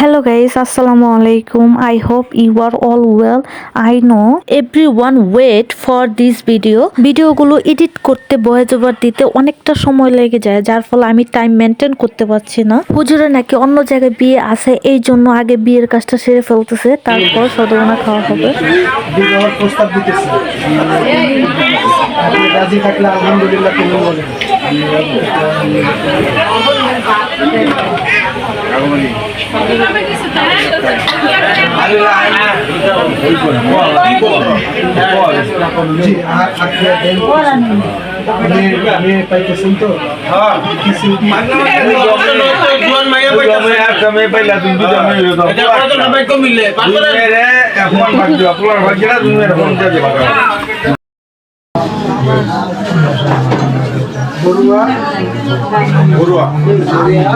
Hello guys, Assalamu alaikum. I hope you are all well. I know everyone wait for this video. ভিডিওগুলো edit করতে voice over দিতে অনেকটা সময় লেগে যায়, যার ফলে আমি টাইম মেনটেন করতে পারছি না। হুজুরে নাকি অন্য জায়গায় বিয়ে আছে, এই জন্য আগে বিয়ের কাজটা সেরে ফেলতেছে, তারপর সদরনা খাওয়া হবে। বিবাহের প্রস্তাব দিতেছে। আপনি রাজি থাকলে আলহামদুলিল্লাহ তুমি বলেন। আমি পাইতেছেন তো বড়ুয়া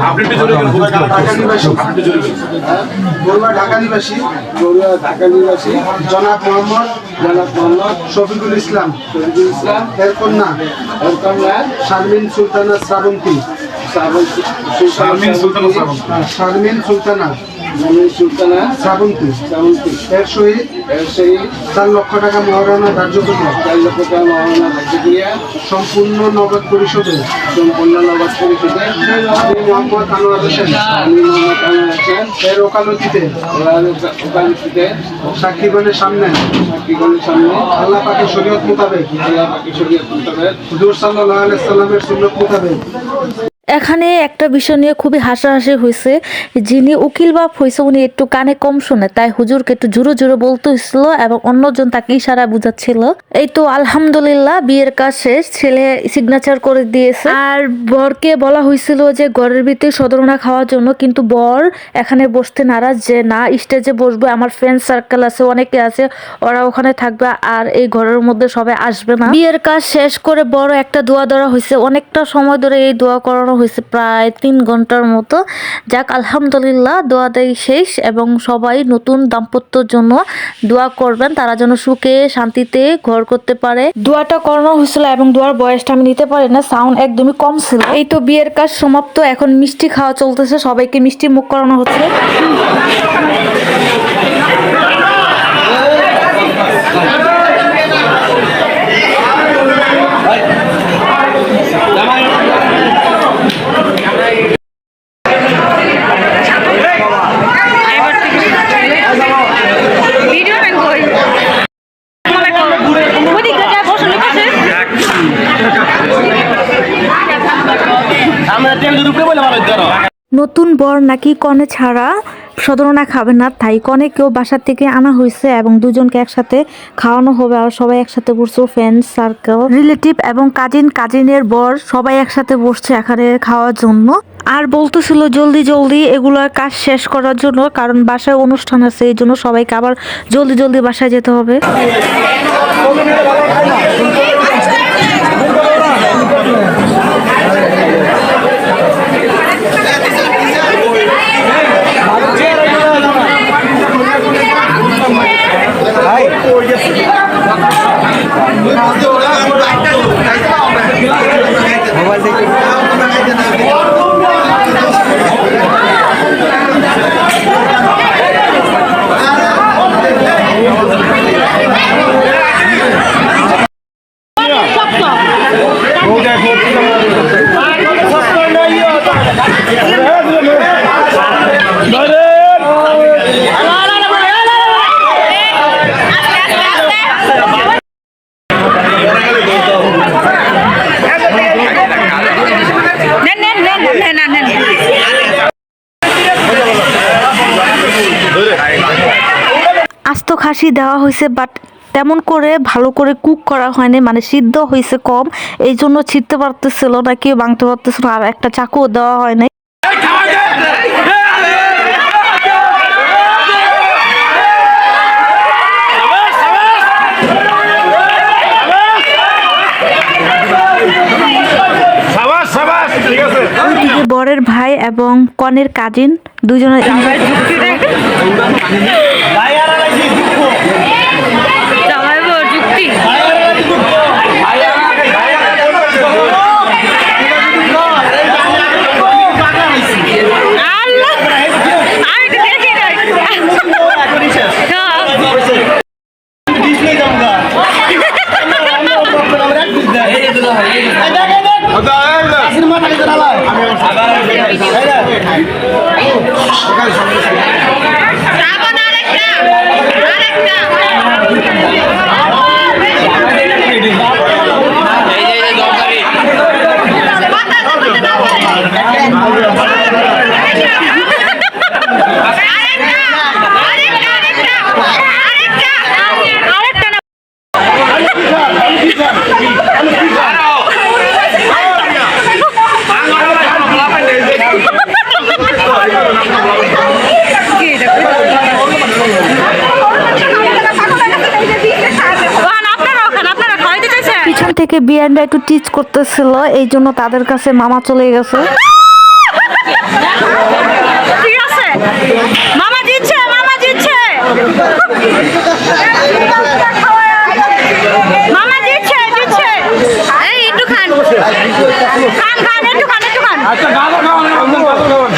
আপনি ঢাকা নিবাসী জনাব মোহাম্মদ শফিকুল ইসলাম এর কন্যা শারমিন সুলতানা শ্রাবন্তী সুলতানা শ্রাবন্তী এর সহিত 4 লক্ষ টাকা মহারণা ধার্য করিয়া সম্পূর্ণ নগদ পরিশোধে মোহাম্মদ আনোয়ার হোসেন এর ওকালতিতে সাক্ষীগণের সামনে আল্লাহ পাকের শরীয়ত মোতাবেক হুজুর সাল্লাল্লাহু আলাইহি সাল্লামের সুন্নাত মোতাবেক। এখানে একটা বিষয় নিয়ে খুবই হাসাহাসি হয়েছে। যিনি উকিল বাপ হয়েছে উনি একটু কানে কম শুনে, তাই হুজুরকে একটু জোরে জোরে বলতে হয়েছিল এবং অন্যজন তাকে ইশারা বুঝাচ্ছিল। এই তো আলহামদুলিল্লাহ বিয়ের কাজ শেষ, ছেলে সিগনেচার করে দিয়েছে। আর বরকে বলা হয়েছিল যে ঘরের ভিতরে সদরনা খাওয়ার জন্য, কিন্তু বর এখানে বসতে নারাজ, যে না স্টেজে বসবো, আমার ফ্রেন্ড সার্কেল আছে, অনেকে আছে, ওরা ওখানে থাকবে, আর এই ঘরের মধ্যে সবাই আসবে না। বিয়ের কাজ শেষ করে বড় একটা দোয়া ধরা হয়েছে, অনেকটা সময় ধরে এই দোয়া করানো হয়েছে, প্রায় 3 ঘন্টার মতো। যাক আলহামদুলিল্লাহ দোয়া দেয় শেষ, এবং সবাই নতুন দাম্পত্যর জন্য দোয়া করবেন, তারা যেন সুখে শান্তিতে ঘর করতে পারে। দোয়াটা করানো হয়েছিল এবং দোয়ার বয়সটা আমি নিতে পারি না, সাউন্ড একদমই কম ছিল। এই তো বিয়ের কাজ সমাপ্ত, এখন মিষ্টি খাওয়া চলতেছে, সবাইকে মিষ্টি মুখ করানো হচ্ছে। নতুন বর নাকি কনে ছাড়া সদরনা খাবে না, তাই কনেকেও বাসা থেকে আনা হয়েছে এবং দুজনকে একসাথে খাওয়ানো হবে। আর সবাই একসাথে বসছে, ফ্রেন্ড সার্কেল, রিলেটিভ এবং কাজিনের বর সবাই একসাথে বসছে এখানে খাওয়ার জন্য। আর বলতেছিল জলদি জলদি এগুলোর কাজ শেষ করার জন্য, কারণ বাসায় অনুষ্ঠান আছে, এই জন্য সবাইকে আবার জলদি জলদি বাসায় যেতে হবে। আস্ত খাসি দেওয়া হয়েছে, বাট তেমন করে ভালো করে কুক করা হয়নি, মানে সিদ্ধ হয়েছে কম, এই জন্য ছিটতে পারতেছিল না, কেউ ভাঙতে পারতেছিল, আর একটা চাকুও দেওয়া হয় নাই। বরের ভাই এবং কনের কাজিন দুজনের থেকে বিয়ানরা একটু টিচ করতেছিল, এই জন্য তাদের কাছে মামা চলে গেছে। ঠিক আছে, মামা জিতছে, মামা জিতছে, মামা জিতছে, জিতছে। এই একটু খান, খান খান, একটু খান, একটু খান। আচ্ছা গালো খাওয়ান, গালো খাওয়ান।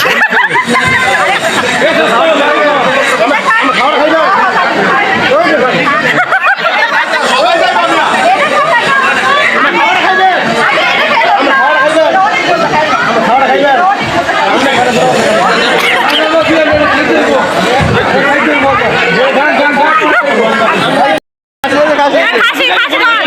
খাসি খাসি খান।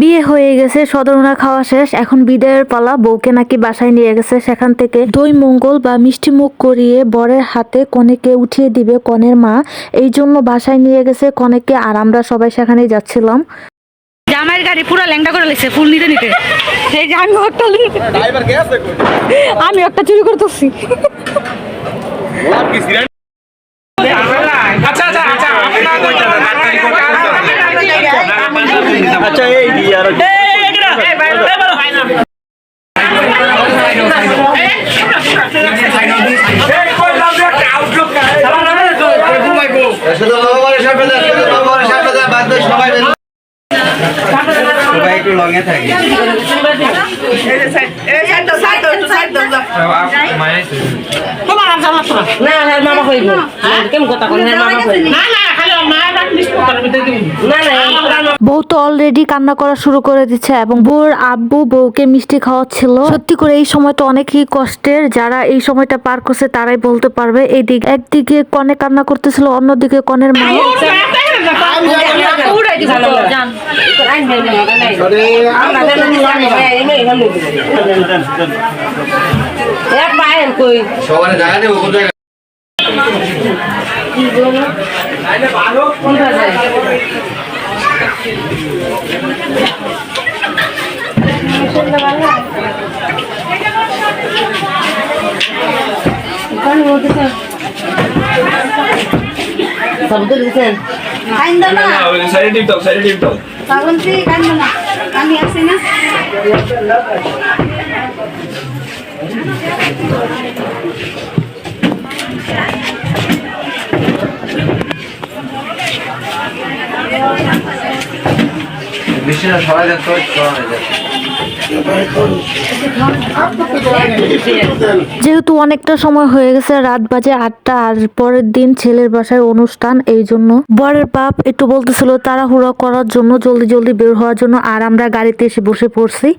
বিয়ে হয়ে গেছে, সদরনা খাওয়া শেষ, এখন বিদায়ের পালা। বউকে নাকি বাসায় নিয়ে গেছে, সেখান থেকে দই মঙ্গল বা মিষ্টি মুখ করিয়ে বরের হাতে কনেকে উঠিয়ে দিবে কনের মা, এই জন্য বাসায় নিয়ে গেছে কনেকে। আর আমরা সবাই সেখানেই যাচ্ছিলাম। জামাইয়ের গাড়ি পুরো ল্যাংটা করে লেছে ফুল নিতে নিতে। সেই যে আমি একটা চুরি করতেছি। আচ্ছা এই আর সবাই একটু লঙে থাকে। বউ তো অলরেডি কান্না করা শুরু করে দিচ্ছে এবং বউর আব্বু বউকে মিষ্টি খাওয়াচ্ছিল। সত্যি করে এই সময়টা অনেকই কষ্টের, যারা এই সময়টা পার করছে তারাই বলতে পারবে। এইদিকে একদিকে কনে কান্না করতেছিল, অন্যদিকে কনের মা। সবার জায়গা নেই কোন জায়গা আমি আছি না। মিষ্টিটা সবাই দেখতে যেহেতু অনেকটা সময় হয়ে গেছে, রাত বাজে 8টা, আর পরের দিন ছেলের বাসায় অনুষ্ঠান, এই জন্য বরের বাপ একটু বলতেছিল তাড়াহুড়া করার জন্য, জলদি জলদি বের হওয়ার জন্য। আর আমরা গাড়িতে এসে বসে পড়ছি।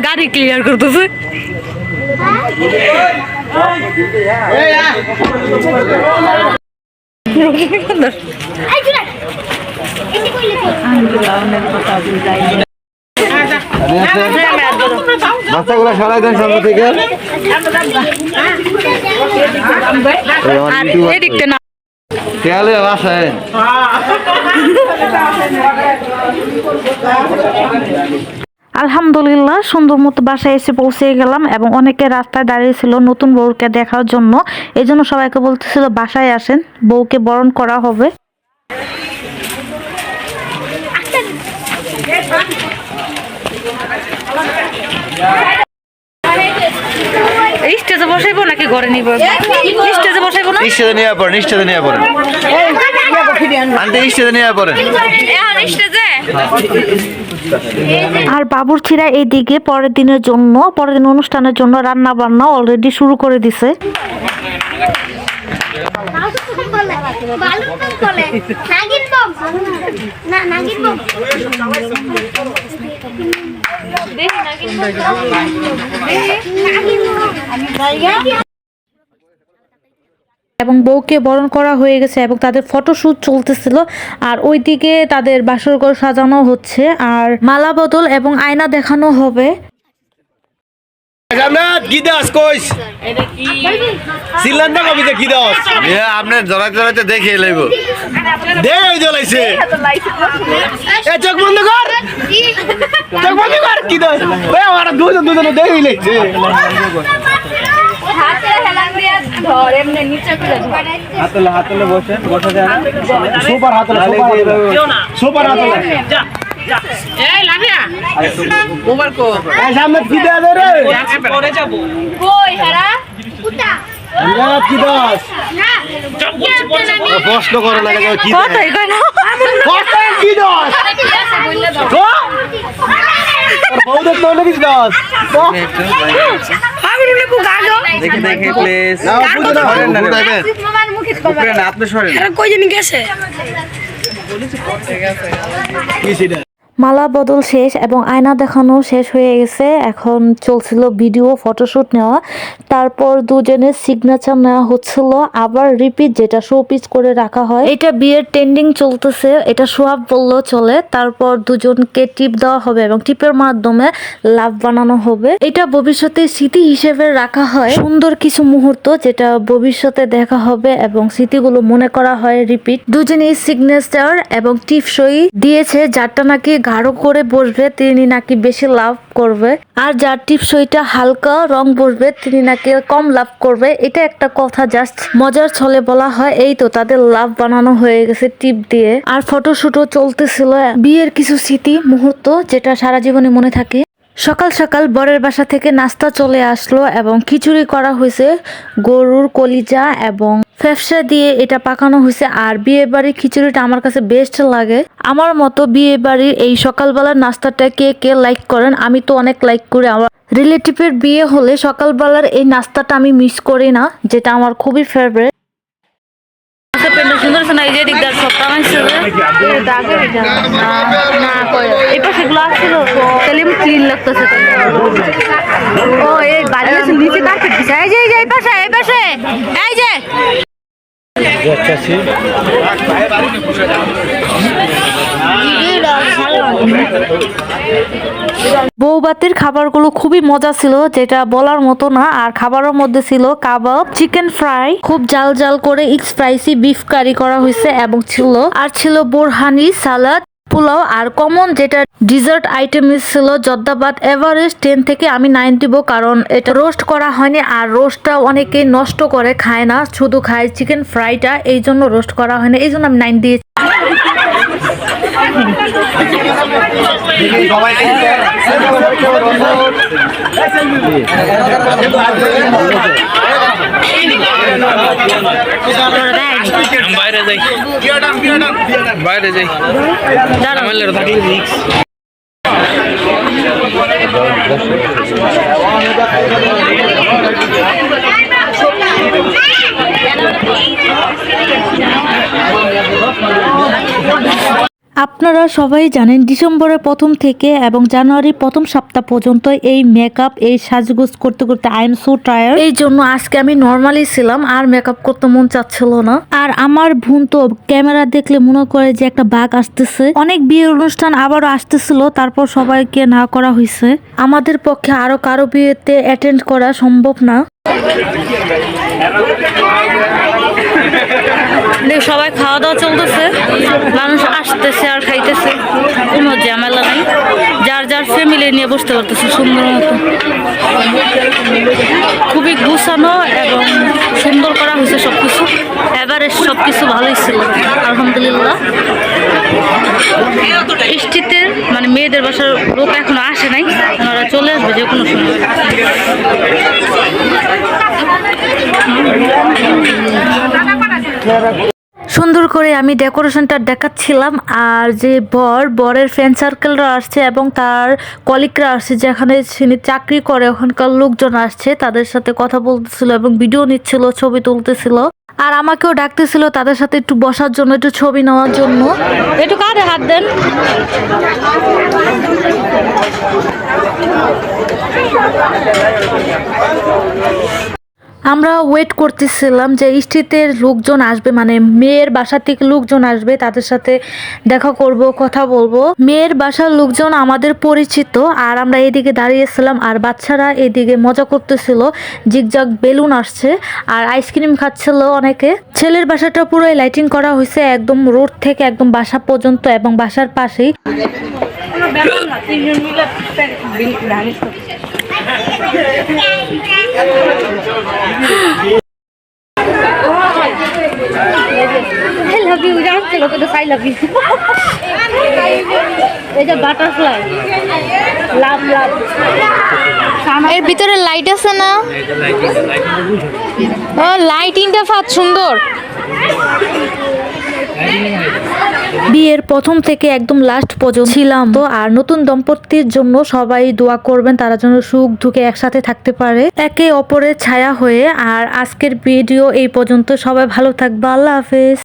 গাড়ি ক্লিয়ার করতেছে। বাচ্চাগুলো সরাই দেন সামনে থেকে। এদিকটা না খেয়ালে বাসায় আলহামদুলিল্লাহ সুন্দর মতো বাসায় এসে পৌঁছে গেলাম এবং অনেকে রাস্তায় দাঁড়িয়েছিল নতুন বউকে দেখার জন্য, এই জন্য সবাইকে বলতেছিল বাসায় আসেন, বউকে বরণ করা হবে। স্টেজে বসাইবো নাকি ঘরে নিব? স্টেজে বসাইবো না? নিশ্চিত নিয়ে পড়েন, নিশ্চিত নিয়ে পড়েন, আন্টি নিশ্চিত নিয়ে পড়েন। এখন স্টেজে আর বাবুর্চিরা এইদিকে পরের দিন অনুষ্ঠানের জন্য রান্না বান্না অলরেডি শুরু করে দিছে। এবং বউকে বরণ করা হয়ে গেছে এবং তাদের ফটোশুট চলতেছিল। আর ওইদিকে তাদের বাসরঘর সাজানো হচ্ছে আর মালা বদল এবং আয়না দেখানো হবে। আপনার জড়াইতে জড়াইতে দেখে লাইব চোখ বন্ধ কর, চোখ বন্ধ কর, কি দোষ? ওরা দুজন দেখেই লাগছে। হাতলে বসে বসে যায় সুপার হাতলে সুপার হাতলে সামনে কি দেয়া রে কি দোষ? প্রশ্ন করো না কি কি দোষ? বউদের তো অনেক কিছু দোষ। দেখে দেখে প্লিজ আপনি সরেন মালা বদল শেষ এবং আয়না দেখানো শেষ হয়ে গেছে। এখন চলছিল ভিডিও ফটোশুট নেওয়া, তারপর দুজনের সিগনেচার নেওয়া হচ্ছিল, আবার রিপিট যেটা শো পিস করে রাখা হয়। এটা বিয়ের ট্রেন্ডিং চলতেছে, এটা সোয়াব বললেও চলে। তারপর দুজনকে টিপ দেওয়া হবে এবং টিপের মাধ্যমে লাভ বানানো হবে। এটা ভবিষ্যতে স্মৃতি হিসেবে রাখা হয়, সুন্দর কিছু মুহূর্ত যেটা ভবিষ্যতে দেখা হবে এবং স্মৃতিগুলো মনে করা হয় রিপিট। দুজনেই সিগনেচার এবং টিপ সই দিয়েছে, যারটা নাকি গাঢ় করে বসবে তিনি নাকি বেশি লাভ করবে, আর যার টিপসইটা হালকা রং বসবে তিনি নাকি কম লাভ করবে। এটা একটা কথা জাস্ট মজার ছলে বলা হয়। এই তো তাদের লাভ বানানো হয়ে গেছে টিপ দিয়ে। আর ফটোশুটও চলতেছিল, বিয়ের কিছু স্মৃতি মুহূর্ত যেটা সারা জীবনে মনে থাকে। সকাল সকাল বরের বাসা থেকে নাস্তা চলে আসলো এবং খিচুড়ি করা হয়েছে, গরুর কলিজা এবং ফ্যাপসা দিয়ে এটা পাকানো হয়েছে। আর বিয়ে বাড়ির খিচুড়িটা আমার কাছে বেস্ট লাগে। আমার মতো বিয়ে বাড়ির এই সকালবেলার নাস্তাটা কে কে লাইক করেন? আমি তো অনেক লাইক করি। আমার রিলেটিভের বিয়ে হলে সকালবেলার এই নাস্তাটা আমি মিস করি না, যেটা আমার খুবই ফেভারিট। সুন্দর শোনা এই যে দিকদার সবটা এই পাশে গুলো আসছিল সেলিম ক্লিন লাগতেছে। ও এই বাড়ি আছে নিচে কার্পেট দিছে। এই যে এই পাশে এই পাশে এই যে বউবাতির খাবারগুলো খুবই মজা ছিল, যেটা বলার মতো না। আর খাবারের মধ্যে ছিল কাবাব, চিকেন ফ্রাই, খুব জাল জাল করে স্পাইসি বিফ কারি করা হয়েছে এবং ছিল বোরহানি, সালাদ, পোলাও। আর কমন যেটা ডিজার্ট আইটেম ছিল জর্দাবাদ। এভারেস্ট 10 থেকে আমি 9 দিব, কারণ এটা রোস্ট করা হয়নি আর রোস্টটা অনেকে নষ্ট করে খায় না, শুধু খায় চিকেন ফ্রাইটা, এই জন্য রোস্ট করা হয়নি, এই জন্য আমি 9 দিয়েছি। বাইরে যাই থাকলে রিক্স। আপনারা সবাই জানেন ডিসেম্বরের প্রথম থেকে এবং জানুয়ারির প্রথম সপ্তাহ পর্যন্ত এই মেকআপ, এই সাজগোজ করতে করতে আই এম সো টায়ার্ড। এই জন্য আজকে আমি নর্মালি ছিলাম, আর মেকআপ করতে মন চাচ্ছিল না। আর আমার বোন তো ক্যামেরা দেখলে মনে করে যে একটা বাঘ আসতেছে। অনেক বিয়ের অনুষ্ঠান আবারও আসতেছিল, তারপর সবাইকে না করা হয়েছে। আমাদের পক্ষে আরো কারো বিয়েতে অ্যাটেন্ড করা সম্ভব না। সবাই খাওয়া দাওয়া চলতেছে, মানুষ আসতেছে আর খাইতেছে, কোনো ঝামেলা নাই। যার যার ফ্যামিলি নিয়ে বসতে পারতেছে সুন্দর মতো। খুবই গুছানো এবং সুন্দর করা হয়েছে সবকিছু। এবারে সবকিছু ভালোই ছিল আলহামদুলিল্লাহ। স্ট্রিটের মানে মেয়েদের বাসার লোক এখনো আসে নাই, ওনারা চলে আসবে যে কোনো সময়। সুন্দর করে আমি ডেকোরেশনটা দেখাচ্ছিলাম, আর যে বরের ফ্রেন্ড সার্কেলরা আসছে এবং তার কলিগরা আসছে, যেখানে তিনি চাকরি করে ওখানকার লোকজন আসছে, তাদের সাথে কথা বলতেছিল এবং ভিডিও নিচ্ছিল, ছবি তুলতেছিল। আর আমাকেও ডাকতেছিল তাদের সাথে একটু বসার জন্য, একটু ছবি নেওয়ার জন্য। একটু কাঁধে হাত দেন। আমরা ওয়েট করতেছিলাম যে স্ট্রিটের লোকজন আসবে, মানে মেয়ের বাসা থেকে লোকজন আসবে, তাদের সাথে দেখা করব, কথা বলবো। মেয়ের বাসার লোকজন আমাদের পরিচিত, আর আমরা এদিকে দাঁড়িয়েছিলাম আর বাচ্চারা এদিকে মজা করতেছিল। জিগজাগ বেলুন আসছে আর আইসক্রিম খাচ্ছিল অনেকে। ছেলের বাসাটা পুরোই লাইটিং করা হয়েছে, একদম রোড থেকে একদম বাসা পর্যন্ত এবং বাসার পাশেই। I love you, জানতে লোকে তো I love you। এই যে বাটারফ্লাই, লাভ লাভ। এর ভিতরে লাইট আছে না? ও লাইটিংটা ফাত সুন্দর। বিয়ের প্রথম থেকে একদম লাস্ট পর্যন্ত ছিলাম তো। আর নতুন দম্পতির জন্য সবাই দোয়া করবেন, তারা যেন সুখ দুঃখে একসাথে থাকতে পারে, একে অপরের ছায়া হয়ে। আর আজকের ভিডিও এই পর্যন্ত, সবাই ভালো থাকবে, আল্লাহ হাফেজ।